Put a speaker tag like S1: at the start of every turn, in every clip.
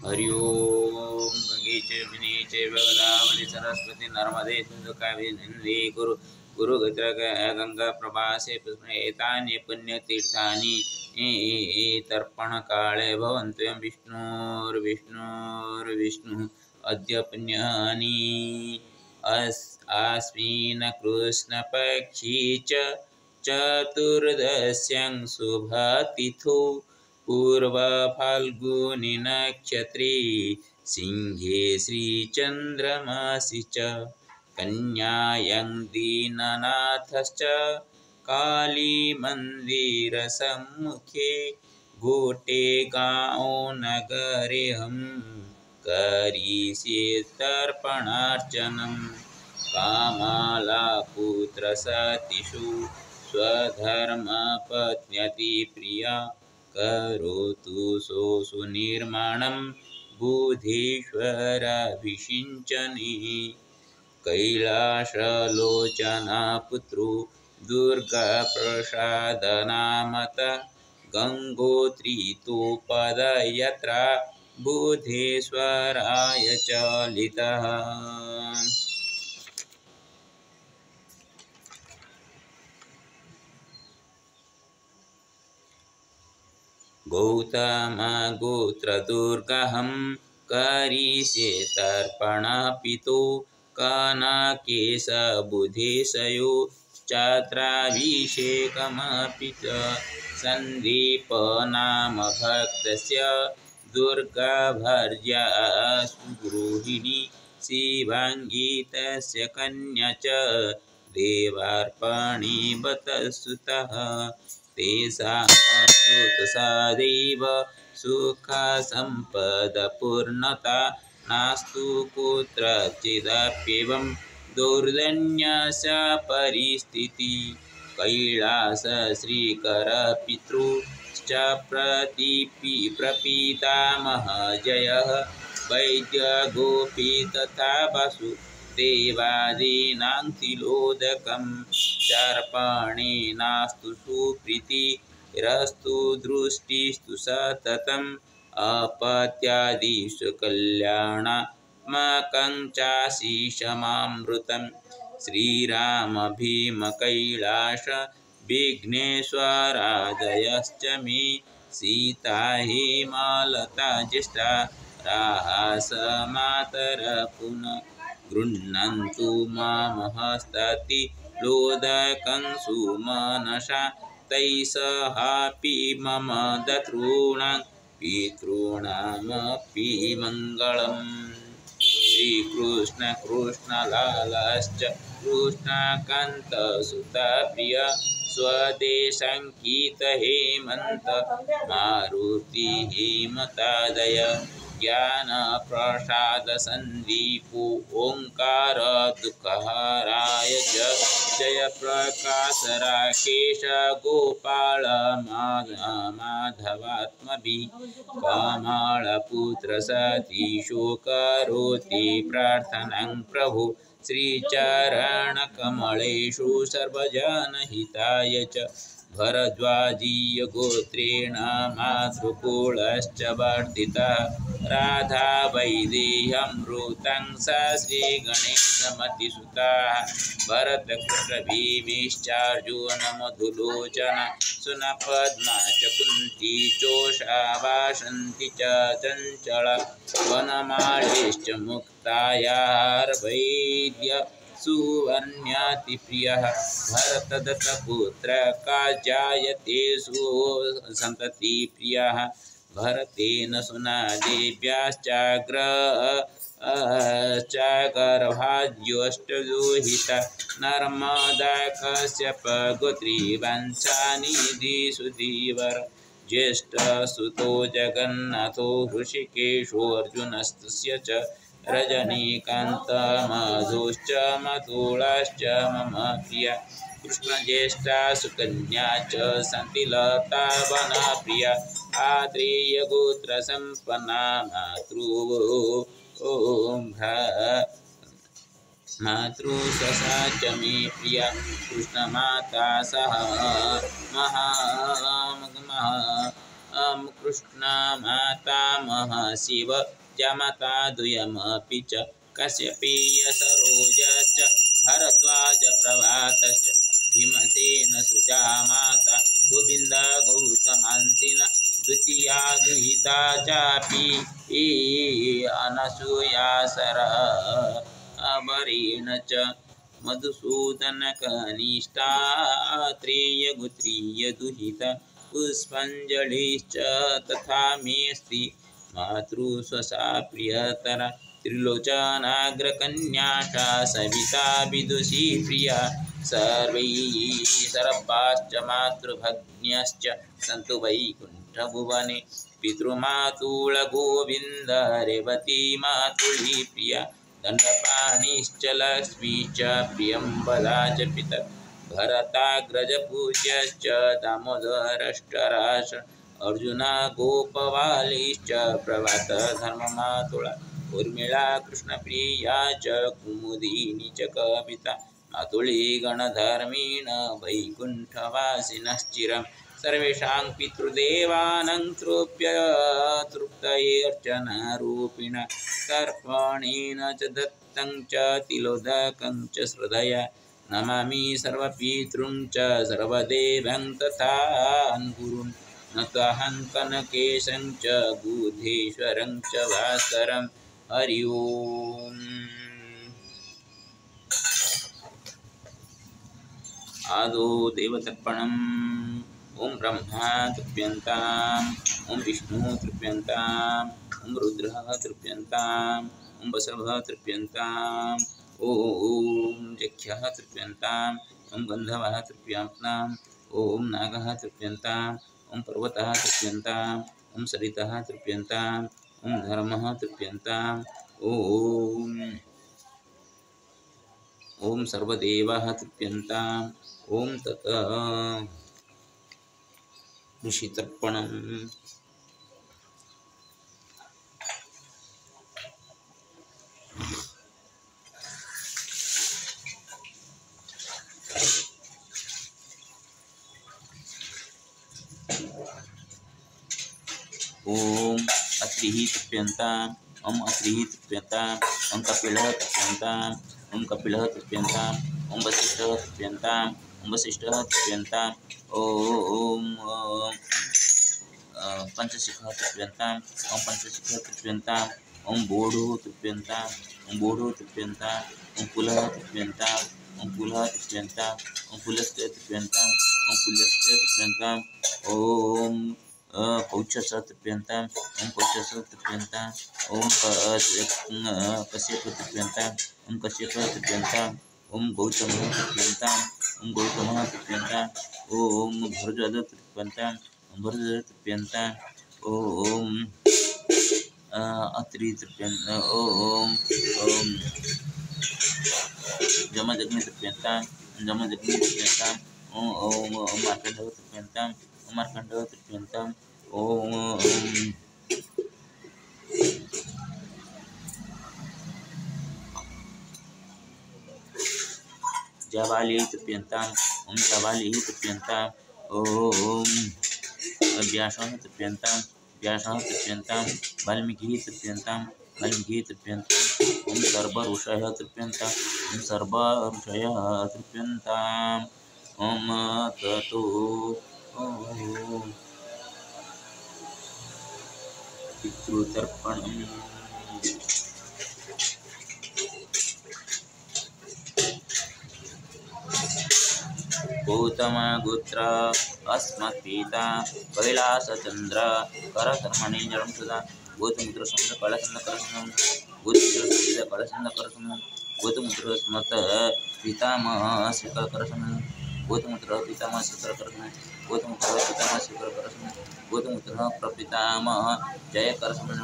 S1: हरि ओम गंगे चैवने चैव गोदावरी सरस्वती नर्मदे सिंधु कावेरी कुरु कुरुक्षेत्र गंगा प्रभासे एतानि पुण्यतीर्थानि तर्पण काले भवन्त्यं विष्णुर्विष्णुः अद्य पुण्यानि अस्मिन् कृष्णपक्षी चतुर्दश्यां शुभतिथौ पूर्वफाल्गुनी नक्षत्रे सिंहे श्रीचन्द्रमासि च कन्यायां दीननाथश्च कालीमन्दिरसम्मुखे गोटेगांव नगरेऽहं करिष्ये तर्पणार्चनं कामालापुत्रसतीषु स्वधर्मपत्न्यतिप्रिया करोतु सुनिर्माणं बुधेश्वराभिषिञ्चने कैलासलोचनपुत्रो दुर्गाप्रसादनामत गङ्गोत्रीतो पदयात्रा बुधेश्वराय चलितः गौतमगोत्रदुर्गहं करिष्ये तर्पणपितो कनकेशबुधेशयो चात्राभिषेकमपि च सन्दीपनाम भक्तस्य दुर्गाभार्या सुगृहिणी शिवाङ्गी तस्य कन्या च देवार्पणे बत सुतः तेषां सदैव सुखसम्पदपूर्णता नास्तु कुत्रचिदप्येवं दौर्जन्यस्य परिस्थितिः कैलासश्रीकरपितृश्च प्रपितामहजयः वैद्यगोपी तथा वासुदेवादीनां तिलोदकं तर्पणेनास्तु सुप्रीतिरस्तु दृष्टिस्तु सततम् अपत्यादिषु कल्याणात्मकं चाशिषमामृतं श्रीराम भीम कैलास विघ्नेश्वरादयश्च मे सीता हेमलता ज्येष्ठा राहास मातरः पुनः गृह्णन्तु मामहस्तति लोदकं सुमनसा तैस्सहापि मम पितॄणामपि मङ्गलम् श्रीकृष्ण कृष्णलालश्च कृष्णकान्तसुतप्रिय स्वदेशाङ्कित हेमन्त मारुति हेमतादय ज्ञानप्रसादसन्दीपो ओङ्कार दुःखहराय जयप्रकाश राकेश गोपाल माधवात्मभिः कमलपुत्र सतीशो करोति प्रार्थनां प्रभु श्रीचरणकमलेषु सर्वजनहिताय च भरद्वाजीय गोत्रेण मातृकुलश्च वर्धितः राधा वैदेह्यमृतं स श्रीगणेशमतिसुतः भरतकृष्णभीमिश्चार्जुनमधुलोचन सुनपद्मा च कुन्ती चोषा वासन्ति च चञ्चला वनमालीश्च मुक्तायार्वैद्य सुवर्ण्यातिप्रियः भरतदत्तपुत्र काजायते सन्ततिप्रियः भरतेन सुनादेव्याश्चागर्भाद्योष्टदुहिता नर्मदा कश्यप गोत्री वंशानिधिसुधीवर ज्येष्ठसुतो जगन्नाथो हृषिकेशो अर्जुनस्तस्य च रजनीकान्तमधुश्च मधुलाश्च मम प्रिया कृष्णज्येष्ठा सुकन्या च सन्तिलता वनप्रिया आत्रेयगोत्रसम्पन्ना मातृससा च मे प्रिया कृष्णमाता सह कृष्ण मातामह शिव जामाता द्वयमपि च कश्यपीय सरोजश्च भरद्वाज प्रभातश्च भीमसेन सुजामाता गोविन्द गौतमान्तिन द्वितीया दुहिता चापि अनसूया सर अवरेण च मधुसूदन कनिष्ठा त्रेयगोत्रीय दुहिता पुष्पाञ्जलिश्च तथा मेऽस्ति मातृस्वसा प्रियतरा त्रिलोचनाग्रकन्याशा सविता विदुषी प्रिया सर्वैः सर्वाश्च मातृभग्न्यश्च सन्तु वैकुण्ठभुवने पितृमातुलगोविन्द रेवती मातुली प्रिया दण्डपाणिश्च लक्ष्मी च प्रियंवदा च पिता भरताग्रजपूज्यश्च दामोदरष्टराश अर्जुना गोपवालीश्च प्रभातधर्ममातुला उर्मिला कृष्णप्रिया च कुमुदिनी च कविता मातुली गणधर्मिण वैकुण्ठवासिनश्चिरं सर्वेषां पितृदेवानां तृप्तयेऽर्चनारूपिण तर्पणेन च दत्तं च तिलोदकं च श्रद्धया नमामि सर्वपितॄं च सर्वदेवं तथा गुरुन् नतोऽहं कनकेशं च बुद्धेश्वरं च भास्करं हरि ओम्। आदौ देवतर्पणम्। ओं ब्रह्मा तृप्यन्ताम्, ओं विष्णु तृप्यन्ताम्, ओं रुद्रः तृप्यन्ताम्, ओं बसवः तृप्यन्ताम्, ओं जख्यः तृप्यन्ताम्, ओं गन्धर्वः तृप्यन्ताम्, ओं नागः तृप्यन्ताम्, ओं पर्वतः तृप्यन्ताम्, ओं सरितः तृप्यन्ताम्, ओं धर्मः तृप्यन्ताम्, ओं सर्वदेवाः तृप्यन्ताम्, ओं ततः ऋषितर्पणम्। ओम अत्रिः तृप्यन्ताम्, ओम अत्रिः तृप्यन्ताम्, ओम कपिलः तृप्यन्ताम्, ओम कपिलः तृप्यन्ताम्, ओम वसिष्ठः तृप्यन्ताम्, ओम वसिष्ठः तृप्यन्ताम्, ओम पंचशिखः तृप्यन्ताम्, ओम पंचशिखः तृप्यन्ताम्, ओम बोधो तृप्यन्ताम्, ओम बोधो तृप्यन्ताम्, ओम पुलः तृप्यन्ताम्, ओम पुलः तृप्यन्ताम्, ओम पुलस्य तृप्यन्ताम्, ओम पुलस्य तृप्यन्ताम्, ओम पौच्छस तृप्यन्ताम्, ओम पौच्छस तृप्यन्ताम्, ओम कश्यप तृप्यन्ताम्, ओम कश्यप तृप्यन्ताम्, ओम गौतमः तृप्यन्ताम्, ओम गौतमः तृप्यन्ताम्, ओम भरद्वाज तृप्यन्ताम्, ओम भरद्वाज तृप्यन्ताम्, ओम अत्रि तृप्यन्ताम्, ओम जमदग्नि तृप्यन्ताम्, जमदग्नि तृप्यन्ताम्, ओम मार्कण्डः तृप्यन्ताम्, ओम मार्कण्डः तृप्यन्ताम्, ओम जाबालिः तृप्यन्ताम्, ओम जाबालिः तृप्यन्ताम्, ओम व्यासः तृप्यन्ताम्, व्यासः तृप्यन्ताम्, वाल्मीकिः तृप्यन्ताम्, वाल्मीकिः तृप्यन्ताम्, ओम सर्वऋषयः तृप्यन्ताम्, ओम सर्वऋषयः तृप्यन्ताम्, ओम ततो पितृतर्पणम्। गौतमगोत्र अस्मत्पिता कैलासचन्द्र करकर्मणि जलं सुधा गौतमपुत्रसमुद्र कलसन्दकरसमं गौतमपुत्रसमुद्र गौतमपुत्रस्मत् पितामह श्रीकरकरसमं गौतमपुत्र पितामह श्रीकरकरसमं गौतमपुत्र पितामह श्रीकरकरसमं गौतमपुत्र प्रपितामह जयकरसमं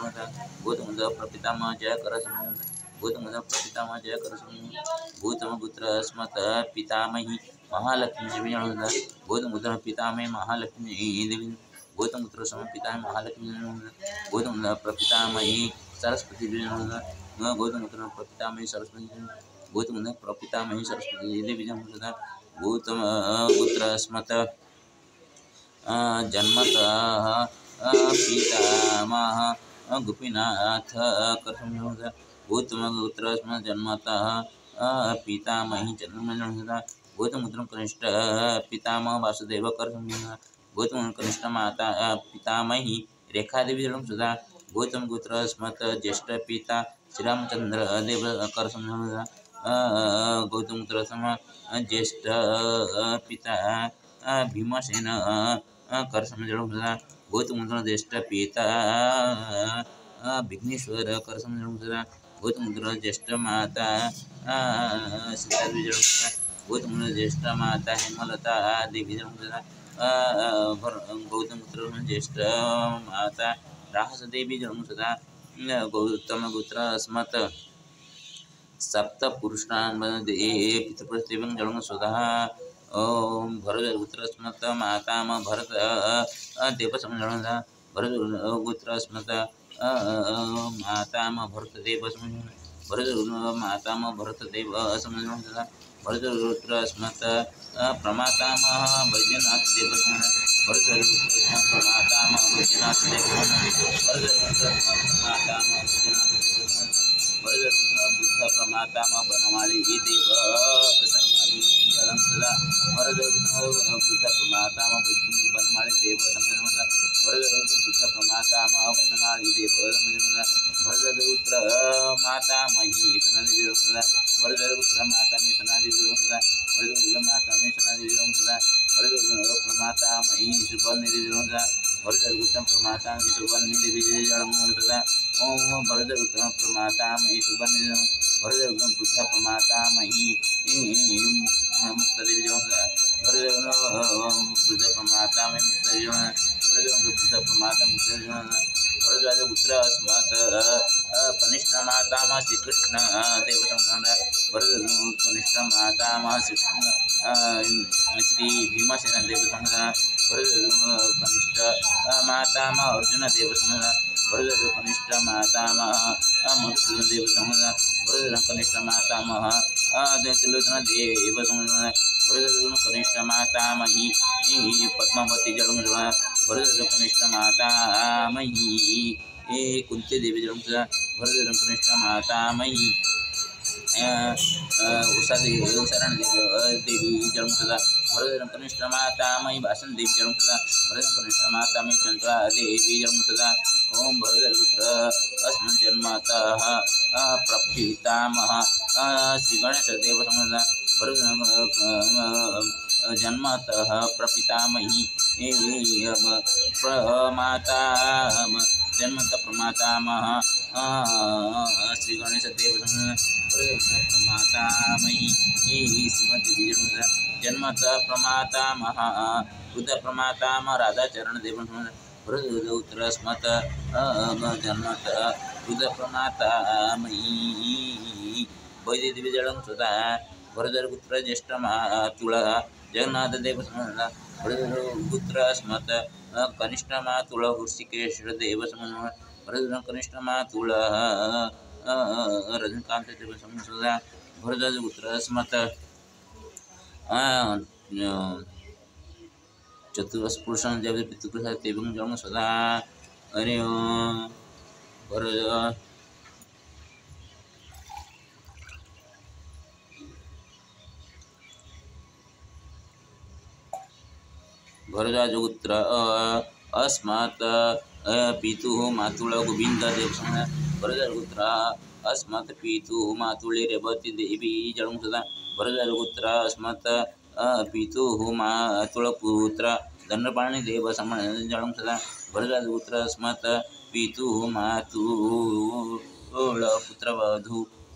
S1: गौतमपुत्र प्रपितामह जयकरसमं गौतमपुत्र प्रपितामह जयकरसमं गौतमपुत्र अस्मत् पितामही महालक्ष्मी देवी गौतमपुत्र पितामही महालक्ष्मी देवी गौतमपुत्र सम पितामही महालक्ष्मी गौतमपुत्र प्रपितामही सरस्वती देवी गौतमपुत्र प्रपितामही सरस्वती देवी गौतमपुत्र प्रपितामही सरस्वती देवी गौतमपुत्र अस्मत् जन्मतः पितामह गोपीनाथ करसंयोगः गौतमगोत्रस्म जन्मतः पितामही चंद्रमंडलसुधा गौतमपुत्र कनिष्ठ पितामह वासुदेव करसंयोगः गौतम कनिष्ठ माता पितामही रेखादेवी जन्मसुधा गौतम गोत्र स्मत ज्येष्ठ पिता श्रीरामचंद्र देव करसंयोगः गौतम गोत्र सम ज्येष्ठ पिता भीमसेन करसंयोगः गौतम गोत्र ज्येष्ठ पिता विघ्नेश्वर करसंयोगः गौतम गोत्र ज्येष्ठ माता सीतादेवी जन्मसुधा गौतम गोत्र ज्येष्ठ माता हेमलता देवी जन्मसुधा गौतम गोत्र ज्येष्ठ माता राहसदेवी जन्मसुधा गौतम गोत्र अस्मत् सप्त पुरुषान्मध्ये पितृप्रतिभं जन्मसुधा ओम भरत गोत्र अस्मत् मातामह भरत देव जन्मसुधा भरत गोत्र अस्मत् मातामह भरत देव भरत मातामह भरत देव जन्मसुधा भरत गोत्र अस्मत् प्रमातामह बैद्यनाथ देव भरत गोत्र प्रमातामह बैद्यनाथ देव भरत गोत्र प्रमातामह बैद्यनाथ देव बुद्ध प्रमातामह बनमाली देव सरमाली जलम सदा भरत बुद्ध प्रमातामह बनमाली देव समझ भरत बुद्ध प्रमातामह बनमाली देव समझ भरत पुत्र मातामही सुनादेवी जलम सदा भरत पुत्र मातामही सुनादेवी जलम सदा भरत पुत्र मातामही सुनादेवी जलम सदा भरत प्रमातामही सुबर्णी देवी जलम सदा भरत पुत्र प्रमातामही सुबर्णी देवी जलम सदा ओम भरत पुत्र प्रमातामही सुबर्णी भरत बुद्ध प्रमातामही मुक्त देवी जलम सदा भरत बुद्ध प्रमातामही मुक्त देवी भरत बुद्ध प्रमाता मुक्त देवी भरद्वाज पुत्र अस्मत् कनिष्ठ मातामह श्री कृष्ण देव संबंध भरत कनिष्ठ मातामह श्री भीमसेन देव संबंध भरत कनिष्ठ मातामह अर्जुन देव संबंध भरत कनिष्ठ मातामह मधुसूदन देव संबंध भरत कनिष्ठ मातामह त्रिलोचन देव संबंध भरत कनिष्ठ मातामही पद्मावती जन्म भरत कनिष्ठ मातामही कुंती देवी जन्म भरत कनिष्ठ मातामही उषा देवी जन्म भरत कनिष्ठ मातामही भाषण देवी जन्म भरत कनिष्ठ मातामही चंद्रा देवी जन्म ओम भरत पुत्र अस्मत् जन्मतः प्रपितामह श्री गणेश देव संबंध भरत जन्मतः प्रपितामही प्रमाता जन्मतः प्रमातामह श्री गणेश देव प्रमातामही श्रीमती जन्मतः प्रमातामह बुद्ध प्रमातामह राधाचरण देव भरत उत्तर अस्मत् जन्मतः बुद्ध प्रमातामही वैदेवी जलम सदा भरत पुत्र ज्येष्ठ मातुल जगन्नाथ देव भरत पुत्र अस्मत् कनिष्ठ मातुल हृषिकेश्वर देव भरत कनिष्ठ मातुल रजनीकांत देव सदा भरत पुत्र अस्मत् चतुर्पुरुषं देव पितृप्रसाद देव जन्म सदा हरि ओम भरत भरद्वाजपुत्र अस्मत् पितुः मातुल गोविंद देव भरद्वाजपुत्र अस्मत् पितुः मातुले रेवती देवी जन्म सदा भरद्वाजपुत्र अस्मत् पितुः मातुलपुत्र दंडपाणि देव जन्म सदा भरद्वाजपुत्र अस्मत् पितुः मातुलपुत्रवधू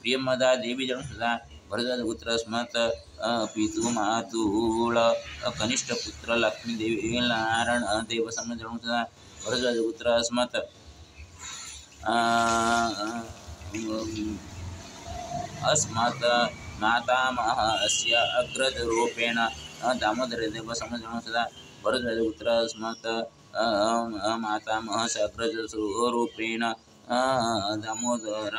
S1: प्रियमदा देवी जन्म सदा भरद्वाजपुत्र अस्मत् पितुः मातुल कनिष्ठ पुत्र लक्ष्मी देवी नारायण देव जन्म सदा भरद्वाजपुत्र अस्मत् अस्मत् मातामहस्य अग्रजरूपेण दामोदर देव जन्म सदा भरद्वाजपुत्र अस्मत् मातामहस्य अग्रजरूपेण दामोदर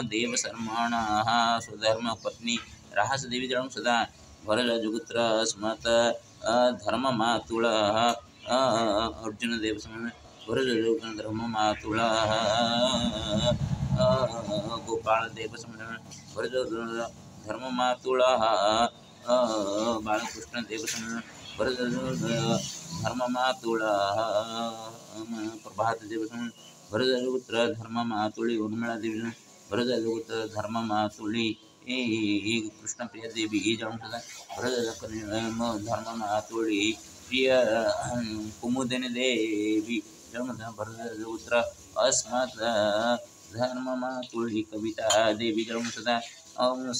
S1: देव शर्मणः स्वधर्म पत्नी राहस देवी जन्म सदा भरद्वाजपुत्र अस्मत् धर्ममातुलः अर्जुन देव धर्म मातुला गोपाळ देव समरण धर्म मातुला बाळकृष्ण देव समरण धर्म मातुला प्रभात देव समरण भरतपुत्र धर्म मातुळी उर्मिळा देवी भरतपुत्र धर्म मातुळी कृष्णप्रिय देवी जळून सदा धर्म मातुळी प्रिय कुमुदिनी देवी जन्म भरतपुत्र अस्मत् धर्म मातुळी कविता देवी जन्म सदा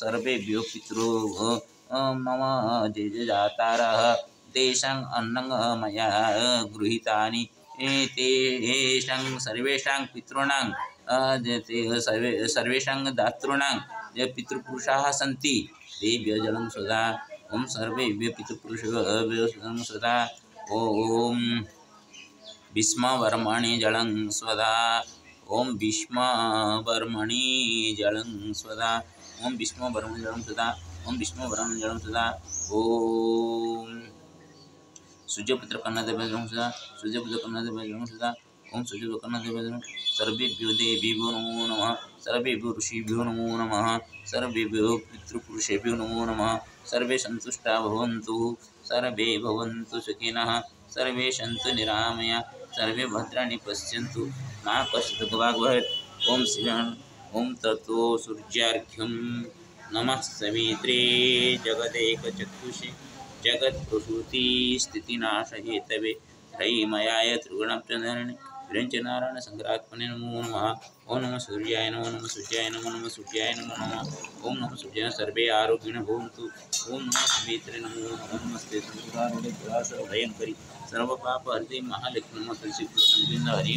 S1: सर्वेभ्यो पितरो मम जातारः तेषां अन्नं मया गृहीतानि तेषां सर्वेषां पितॄणां सर्वेषां दातॄणां ये पितृपुरुषाः सन्ति तेभ्यो जलं सदा ॐ सर्वेभ्यो पितृपुरुषेभ्यो जलं सदा ॐ भीष्मवर्मणि जलं स्वदा ॐ भीष्मवर्मणि जलं स्वदा ॐ भीष्मवर्मणि जलं सदा ॐ भीष्मवर्मणि जलं सदा ॐ सूर्यपुत्र कन्नदेव जलं सदा सूर्यपुत्र कन्नदेव जलं सदा ॐ सूर्यपुत्र कन्नदेव जलं सर्वेभ्यो देवेभ्यो नमो नमः सर्वेभ्यो ऋषिभ्यो नमो नमः सर्वेभ्यो पितृपुरुषेभ्यो नमो नमः सर्वे सन्तुष्टा भवन्तु सर्वे भवन्तु सुखिनः सर्वे सन्तु निरामया सर्वे भद्राणि पश्यन्तु मा कश्चित् दुःखभाग् भवेत् ॐ श्रीराम ॐ ततो सूर्यार्घ्यं नमः सवित्रे जगदेकचक्षुषे जगत्प्रसूतिस्थितिनाशहेतवे त्रयीमयाय त्रिगुणप्रधारिणे विरञ्चनारायण संग्रात्मने नमो नमः ओं नमः सूर्याय नमो नमः सूर्याय नमो नमः सूर्याय नमो नमः ओं नमः सूर्याय सर्वे आरोग्येण भवन्तु ओं नमः सवित्रे नमो नमस्ते संस्कारोदय भयंकरी सर्वपापहर्ते महालक्ष्मी नमः श्री कृष्ण गोविंद हरि